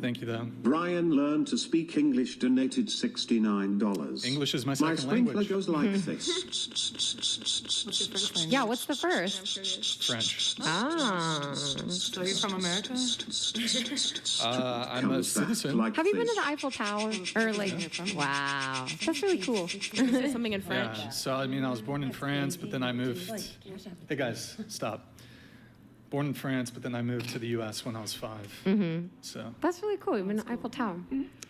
Thank you, though. Brian learned to speak English, donated $69. English is my second sprinkler language. goes like this. Yeah, what's the first? French. Ah. So you're from America? I'm a citizen. Like Have you been to this. the Eiffel Tower? Or like, wow, that's really cool. Something in French. Yeah, so I mean, I was born in France, but then I moved. Hey guys, stop. Born in France, but then I moved to the U.S. when I was 5. So. That's really cool. You've been to the Eiffel Tower.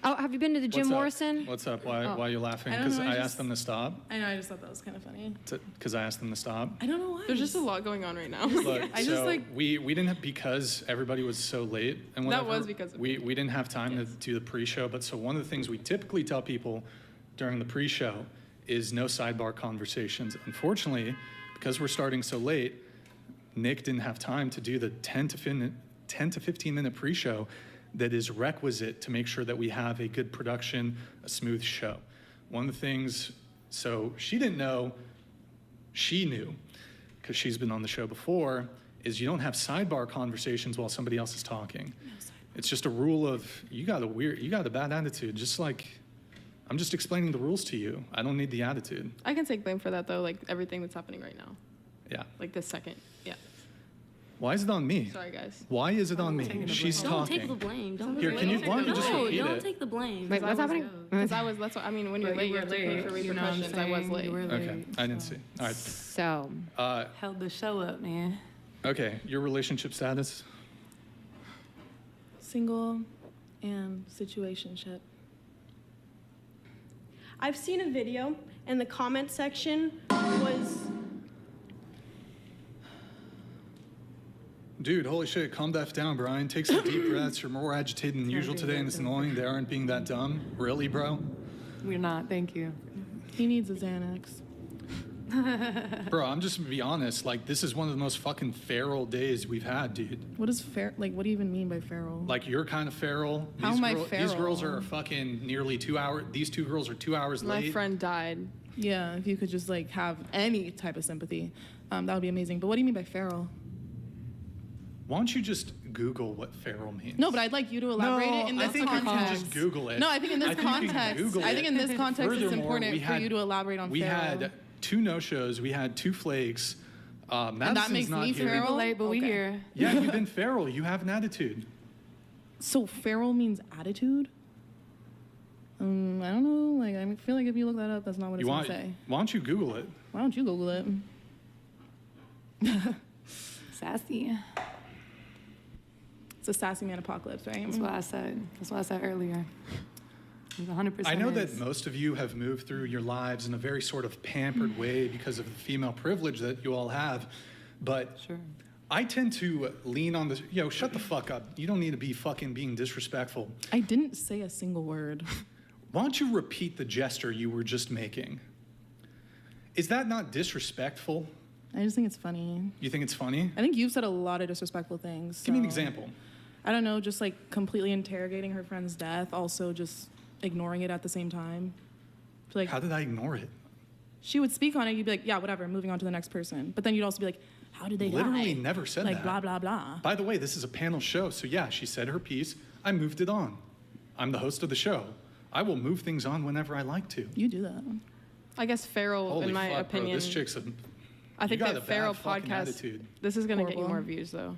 Oh, have you been to the Jim What's up? Morrison? What's up? Why are you laughing? I don't know, Because I I just- asked them to stop. I know, I just thought that was kind of funny. Because I asked them to stop. I don't know why. There's just a lot going on right now. Look, I just, so like- we didn't have, because everybody was so late and whatever. was because of we didn't have time to do the pre-show. But so one of the things we typically tell people during the pre-show is no sidebar conversations. Unfortunately, because we're starting so late, Nick didn't have time to do the 10 to 15 minute pre-show that is requisite to make sure that we have a good production, a smooth show. One of the things, so she didn't know, she knew, because she's been on the show before, is you don't have sidebar conversations while somebody else is talking. It's just a rule of, you got a bad attitude, just like, I'm just explaining the rules to you. I don't need the attitude. I can take blame for that though, like everything that's happening right now. Yeah. Like this second. Yeah. Why is it on me? Sorry guys. Why is it on me? She's Don't talking. take the blame. Don't Here, can you, why don't you just No, repeat don't it? take the blame. Wait, what's happening? Because that's what I mean. When you're late, you have to pay for You know what I'm repercussions. I was saying? late. You were late. Okay, I didn't see. All right. So, Held the show up, man. Okay, your relationship status? Single and situationship. I've seen a video, and the comment section was, Dude, holy shit, calm the F down, Brian. Take some deep breaths. You're more agitated than usual today, and it's annoying. They aren't being that dumb. Really, bro? We're not, thank you. He needs a Xanax. Bro, I'm just gonna be honest. Like, this is one of the most fucking feral days we've had, dude. What is fair? Like, what do you even mean by feral? Like, you're kind of feral. How am I These girls feral? are fucking nearly 2 hours. These two girls are 2 hours My late. friend died. Yeah, if you could just like have any type of sympathy, that would be amazing. But what do you mean by feral? Why don't you just Google what feral means? No, but I'd like you to elaborate it in this I think context. if you just Google it. No, I think in this I think you can context, Google I think it. in this context, it's Furthermore, important we for had- you to elaborate on We feral. had 2 no-shows. We had 2 flakes. and that Madison's makes not me here. feral. Late, but we Okay. here. Yeah, you've been feral. You have an attitude. So feral means attitude? I don't know. Like, I feel like if you look that up, that's not what it's gonna say. Why don't you Google it? Why don't you Google it? Sassy. It's a sassy man apocalypse, right? That's what I said. That's what I said earlier. It 100% I know that is. most of you have moved through your lives in a very sort of pampered way because of the female privilege that you all have, but Sure. I tend to lean on this. Yo, shut the fuck up. You don't need to be fucking being disrespectful. I didn't say a single word. Why don't you repeat the gesture you were just making? Is that not disrespectful? I just think it's funny. You think it's funny? I think you've said a lot of disrespectful things. Give me an so- example. I don't know, just like completely interrogating her friend's death, also just ignoring it at the same time. So, like, How did I ignore it? she would speak on it, you'd be like, yeah, whatever, moving on to the next person. But then you'd also be like, how did they Literally die? never said like, that. blah, blah, blah. By the way, this is a panel show, so yeah, she said her piece. I moved it on. I'm the host of the show. I will move things on whenever I like to. You do that. I guess feral, Holy in my fuck, bro, opinion. this chick's a... I think you got that a feral bad fucking podcast. attitude. This is gonna get you Horrible. more views though.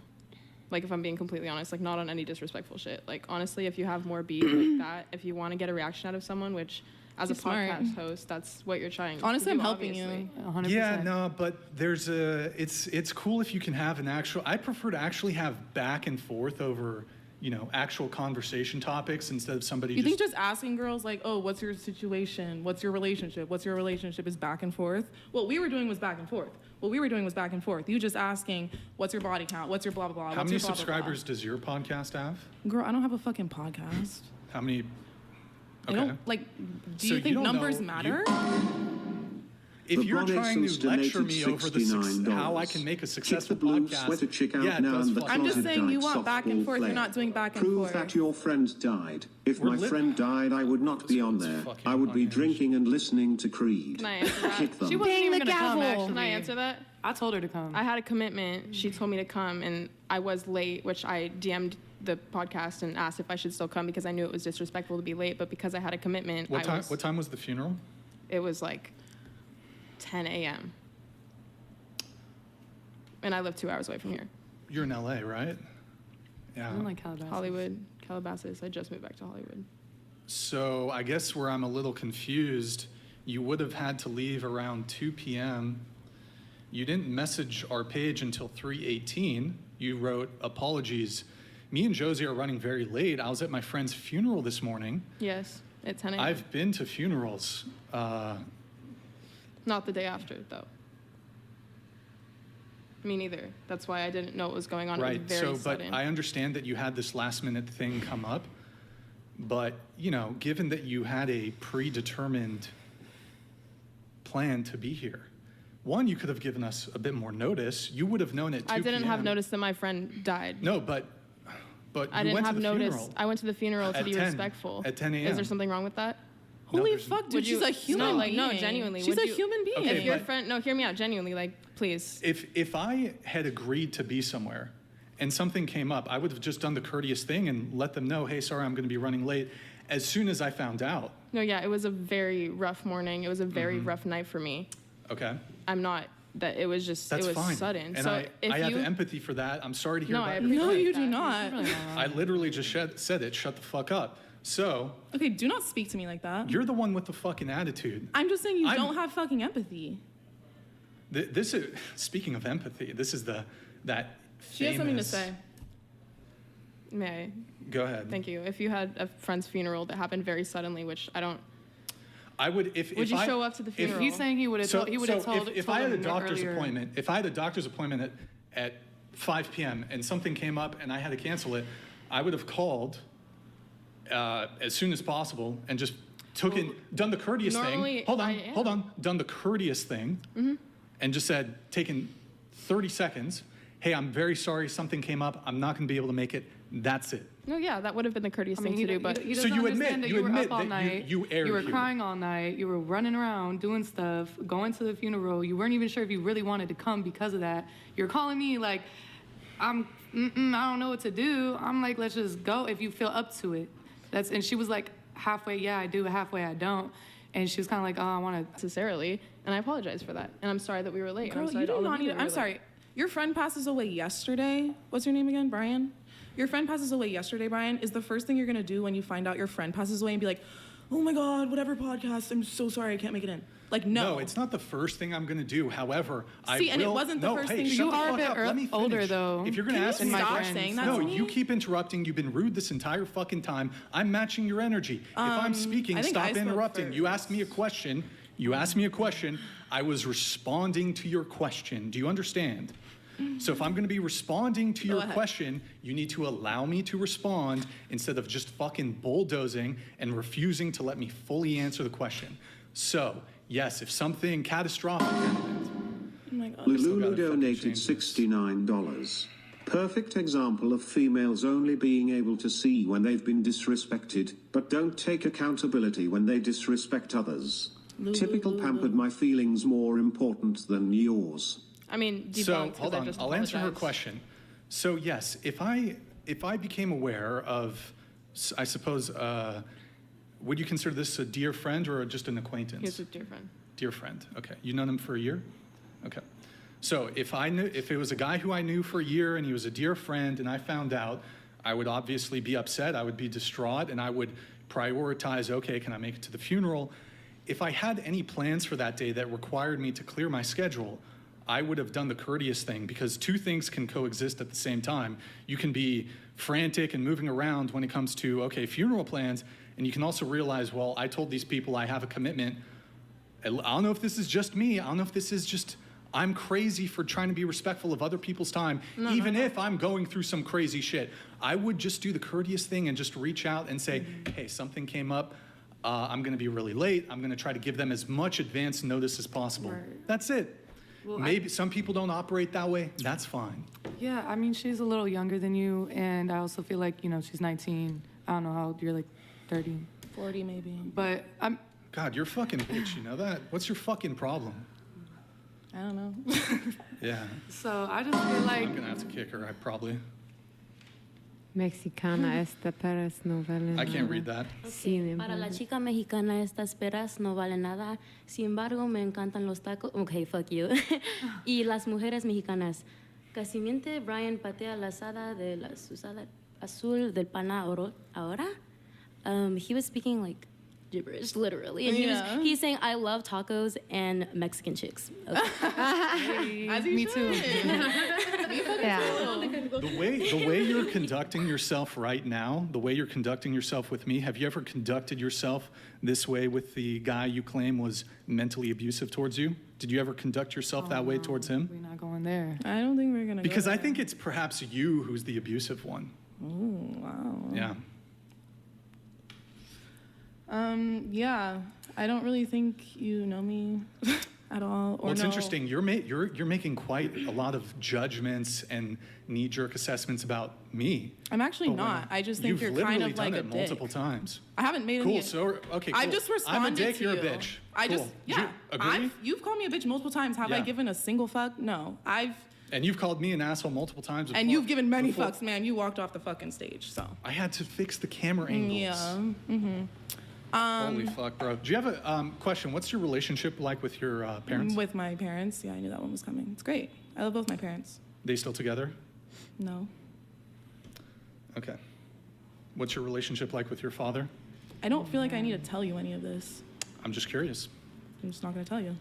Like if I'm being completely honest, like not on any disrespectful shit. Like honestly, if you have more beef like that, if you want to get a reaction out of someone, which as She's a smart. podcast host, that's what you're trying. Honestly, to I'm do, helping obviously. you. 100%. Yeah, no, but there's a... It's cool if you can have an actual... I prefer to actually have back and forth over, actual conversation topics instead of somebody You think just asking girls like, oh, what's your situation? What's your relationship? What's your relationship is back and forth? What we were doing was back and forth. You just asking, what's your body count? What's your blah, blah, blah? How What's many your blah, blah, blah? subscribers does your podcast have? Girl, I don't have a fucking podcast. How many... I Okay. don't, like, do So you think don't numbers know- matter? If you're trying to Reconnaissance lecture me donated over the how I can make a Kick successful the blue podcast, sweater chick out yeah, it now does and the fuck I'm me. just closet saying you died want back and softball forth, you're player. not doing back and Prove forth. that your friend died. If We're my lit- friend died, I would not be on one's there. fucking I would be unhinged. drinking and listening to Creed. Can I answer that? Kick them. She wasn't Dang even the gonna come, gavel. actually. Can I answer that? I told her to come. I had a commitment. She told me to come, and I was late, which I DM'd the podcast and asked if I should still come because I knew it was disrespectful to be late. But because I had a commitment, What time was the funeral? It was like 10 a.m. And I live 2 hours away from here. You're in LA, right? Yeah. I'm like Calabasas. Hollywood, Calabasas. I just moved back to Hollywood. So I guess where I'm a little confused, you would have had to leave around 2 p.m. You didn't message our page until 3:18. You wrote apologies. Me and Josie are running very late. I was at my friend's funeral this morning. Yes, at 10 a.m. I've been to funerals. Not the day after, though. Me neither. That's why I didn't know what was going on. Right. It was very sudden. But I understand that you had this last minute thing come up. But, you know, given that you had a predetermined plan to be here, one, you could have given us a bit more notice. You would have known at 2 I didn't p.m. have notice that my friend died. No, but I you didn't went have to the notice. funeral. I went to the funeral to At be 10 respectful. at 10 Is a.m. there something wrong with that? Holy there's- fuck, dude, Would she's you- a human no, like, being. no, genuinely, She's would a you- human being. Okay, If your but- friend, no, hear me out, genuinely, like, please. If I had agreed to be somewhere and something came up, I would have just done the courteous thing and let them know, hey, sorry, I'm going to be running late, as soon as I found out. No, yeah, it was a very rough morning. It was a very Mm-hmm. rough night for me. Okay? I'm not, that it was just, That's it was fine. sudden. And so I if have you, empathy for that. I'm sorry to hear No, about I it. appreciate No, you that. do not. I literally just said it, shut the fuck up. So, Okay, do not speak to me like that. you're the one with the fucking attitude. I'm just saying you I'm- don't have fucking empathy. This is, speaking of empathy, this is that She has something to famous- say. may I? Go ahead. Thank you. If you had a friend's funeral that happened very suddenly, which I don't, I would, if would you I, show up to the if- funeral? He's saying he would have told. He would have told. if told I had a him doctor's earlier. appointment, if I had a doctor's appointment at 5 p.m. and something came up and I had to cancel it, I would have called as soon as possible and just done the courteous normally thing. Hold I am. on, done the courteous thing, and just said, taken 30 seconds. Hey, I'm very sorry, something came up. I'm not going to be able to make it. That's it. No, yeah, that would have been the courteous I mean, thing to do, but he So doesn't you understand admit- that you you were admit up all that night. you erred You were here. crying all night. You were running around doing stuff, going to the funeral. You weren't even sure if you really wanted to come because of that. You're calling me like, I don't know what to do. I'm like, let's just go if you feel up to it. And she was like, halfway, yeah, I do. Halfway, I don't. And she was kind of like, oh, I want to. necessarily, and I apologize for that. And I'm sorry that we were late. and Girl, I'm sorry you to all do the not people need. that we I'm were late. sorry. Your friend passes away yesterday. What's your name again, Brian? Your friend passes away yesterday, Brian. Is the first thing you're gonna do when you find out your friend passes away and be like, oh my God, whatever podcast. I'm so sorry, I can't make it in. Like, no. No, it's not the first thing I'm going to do. However, See, I and it will. wasn't the no, first hey, thing shut you the are a fuck bit up. Let me finish. older, though. If you're going to Can ask you me, stop friends. saying that no, to me? you keep interrupting. You've been rude this entire fucking time. I'm matching your energy. If I'm speaking, I think stop I spoke interrupting. You first. asked me a question. You asked me a question. I was responding to your question. Do you understand? So if I'm going to be responding to your ahead. question, you need to allow me to respond instead of just fucking bulldozing and refusing to let me fully answer the question. So, yes, if something catastrophic happened, Oh my God. still Lulu gotta fucking donated change this. $69. Perfect example of females only being able to see when they've been disrespected, but don't take accountability when they disrespect others. Typical pampered my feelings more important than yours. I mean, debunked. So 'cause hold I on, just I'll answer her apologized. question. So yes, if I became aware of, I suppose, would you consider this a dear friend or just an acquaintance? He's a dear friend. Dear friend. Okay, you known him for a year? Okay. So if it was a guy who I knew for a year and he was a dear friend and I found out, I would obviously be upset. I would be distraught and I would prioritize. Okay, can I make it to the funeral? If I had any plans for that day that required me to clear my schedule, I would have done the courteous thing because two things can coexist at the same time. You can be frantic and moving around when it comes to, okay, funeral plans, and you can also realize, well, I told these people I have a commitment. I don't know if this is just me. I don't know if this is just, I'm crazy for trying to be respectful of other people's time, even if I'm going through some crazy shit. I would just do the courteous thing and just reach out and say, hey, something came up. I'm going to be really late. I'm going to try to give them as much advance notice as possible. Right. That's it. Well, Maybe some people don't operate that way. That's fine. Yeah, I mean, she's a little younger than you, and I also feel like, she's 19. I don't know how old you're, like 30. 40 maybe. But I'm. God, you're a fucking bitch, you know that? What's your fucking problem? I don't know. Yeah. So I just feel like I'm gonna have to kick her. I probably. Mexicana esta peras no vale I can't nada. read that. Sin Para la embargo. chica mexicana, estas peras no valen nada. Sin embargo, me encantan los tacos. Okay, fuck you. Y las mujeres mexicanas. Casi miente Brian patea la asada de la usada azul del pana ahora. He was speaking like gibberish, literally, and he's saying, "I love tacos and Mexican chicks." Okay. As you me should. too. Yeah. The way you're conducting yourself right now, the way you're conducting yourself with me, have you ever conducted yourself this way with the guy you claim was mentally abusive towards you? Did you ever conduct yourself that way towards him? We're not going there. I don't think we're gonna. Because go I there. think it's perhaps you who's the abusive one. Oh wow. Yeah. Yeah. I don't really think you know me at all. Or Well, it's know- interesting. You're making quite a lot of judgments and knee-jerk assessments about me. I'm actually But when not. I just think you've you're kind literally of like done a it multiple dick. times. I haven't made Cool. any. So okay. Cool. I've just responded I'm a dick. to You're you. a bitch. I Cool. just Did you agree? You've called me a bitch multiple times. Have I Yeah. given a single fuck? No. And you've called me an asshole multiple times. And before- you've given many before. fucks, man. You walked off the fucking stage. So. I had to fix the camera angles. Yeah. Holy fuck, bro. Do you have a question? What's your relationship like with your parents? With my parents. Yeah, I knew that one was coming. It's great. I love both my parents. They still together? No. Okay. What's your relationship like with your father? I don't feel like I need to tell you any of this. I'm just curious. I'm just not going to tell you.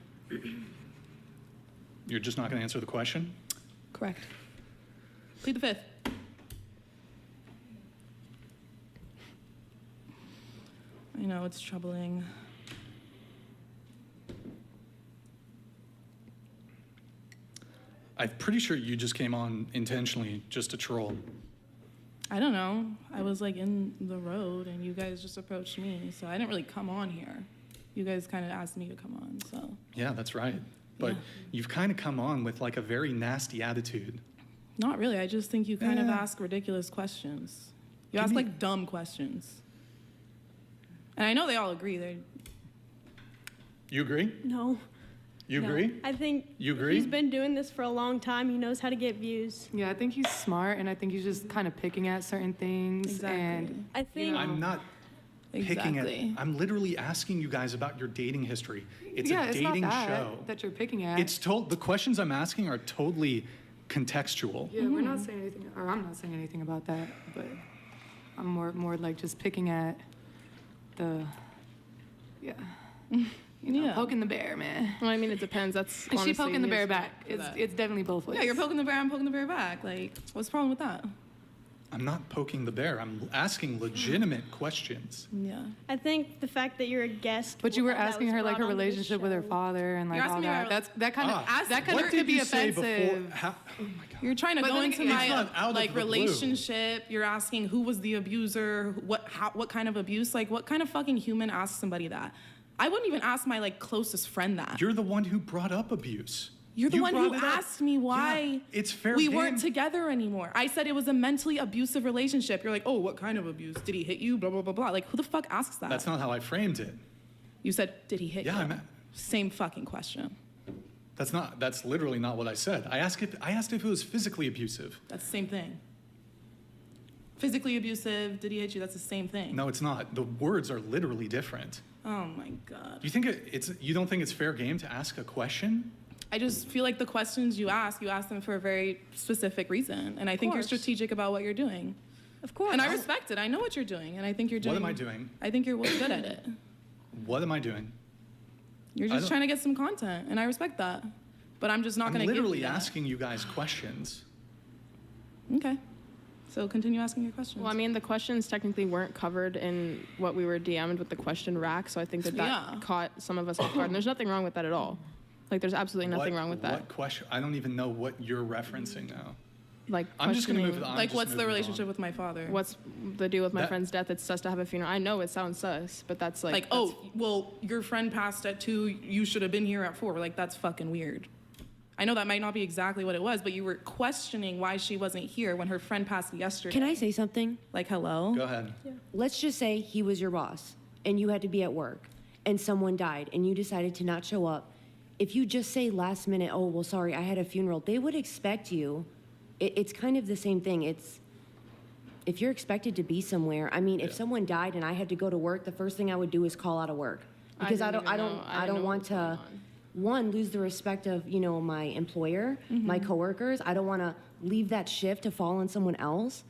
You're just not going to answer the question? Correct. Plead the fifth. I know it's troubling. I'm pretty sure you just came on intentionally just to troll. I don't know. I was like in the road and you guys just approached me. So I didn't really come on here. You guys kind of asked me to come on. So Yeah, that's right. But Yeah. you've kind of come on with like a very nasty attitude. not really. I just think you kind of Yeah. ask ridiculous questions. You Give ask me- like dumb questions. And I know they all agree. They're You agree? No. You no. agree? I think You agree? he's been doing this for a long time. He knows how to get views. Yeah, I think he's smart, and I think he's just kind of picking at certain things. Exactly. And I think I'm not picking exactly. at. I'm literally asking you guys about your dating history. It's yeah, a it's dating not that show. that you're picking at. The questions I'm asking are totally contextual. Yeah, we're not saying anything, or I'm not saying anything about that, but I'm more like just picking at the, you know, Yeah. poking the bear, man. Well, I mean, it depends. That's Is she honestly poking the bear his back? right for It's that. it's definitely both ways. Yeah, you're poking the bear, I'm poking the bear back. Like, what's the problem with that? I'm not poking the bear. I'm asking legitimate questions. Yeah. I think the fact that you're a guest. But you were that asking was her like her brought onto the relationship with her show. father and like You're all asking me that. about- That kind of Ah, that kind what of did could be you say offensive. before? Oh my god. You're trying to But go then into again, my it's not out of like the blue. relationship. You're asking who was the abuser, what kind of abuse, like what kind of fucking human asks somebody that? I wouldn't even ask my like closest friend that. You're the one who brought up abuse. You're the You one who brought it up. asked me why Yeah, it's fair we game. weren't together anymore. I said it was a mentally abusive relationship. You're like, oh, what kind of abuse? Did he hit you? Blah blah blah blah. Like, who the fuck asks that? That's not how I framed it. You said, did he hit Yeah, you? I'm- Same fucking question. That's literally not what I said. I asked if it was physically abusive. That's the same thing. Physically abusive. Did he hit you? That's the same thing. No, it's not. The words are literally different. Oh my god. Do you think you don't think it's fair game to ask a question? I just feel like the questions you ask them for a very specific reason. And I think you're course. strategic about what you're doing. Of course. And I respect it. I know what you're doing. And I think you're doing. What am I doing? I think you're good at it. What am I doing? You're I just don't- trying to get some content. And I respect that. But I'm just not I'm going to give you literally that. asking you guys questions. Okay. So continue asking your questions. Well, I mean, the questions technically weren't covered in what we were DM'd with the question rack, so I think that Yeah. caught some of us off guard. And there's nothing wrong with that at all. Like, there's absolutely nothing wrong with that. What question? I don't even know what you're referencing now. Like, I'm just gonna move questioning, I'm like, just what's the moving relationship on. with my father? what's the deal with my That- friend's death? It's sus to have a funeral. I know it sounds sus, but that's like, oh, well, your friend passed at 2. You should have been here at 4. Like, that's fucking weird. I know that might not be exactly what it was, but you were questioning why she wasn't here when her friend passed yesterday. Can I say something? Like, hello? Go ahead. Let's just say he was your boss and you had to be at work and someone died and you decided to not show up if you just say last minute, oh, well, sorry, I had a funeral, they would expect you. It's kind of the same thing. If you're expected to be somewhere, I mean, if someone died and I had to go to work, the first thing I would do is call out of work because I don't want to, one, lose the respect of, you know, my employer, my coworkers. I don't want to leave that shift to fall on someone else.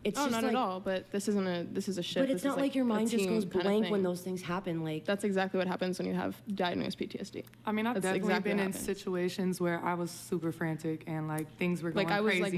It's just not like, at all. But this is a shift. But it's not like your mind just goes blank when those things happen. Like that's exactly what happens when you have diagnosed PTSD. I mean, I've That's definitely exactly been what in happens. situations where I was super frantic and like things were going Like I was crazy. like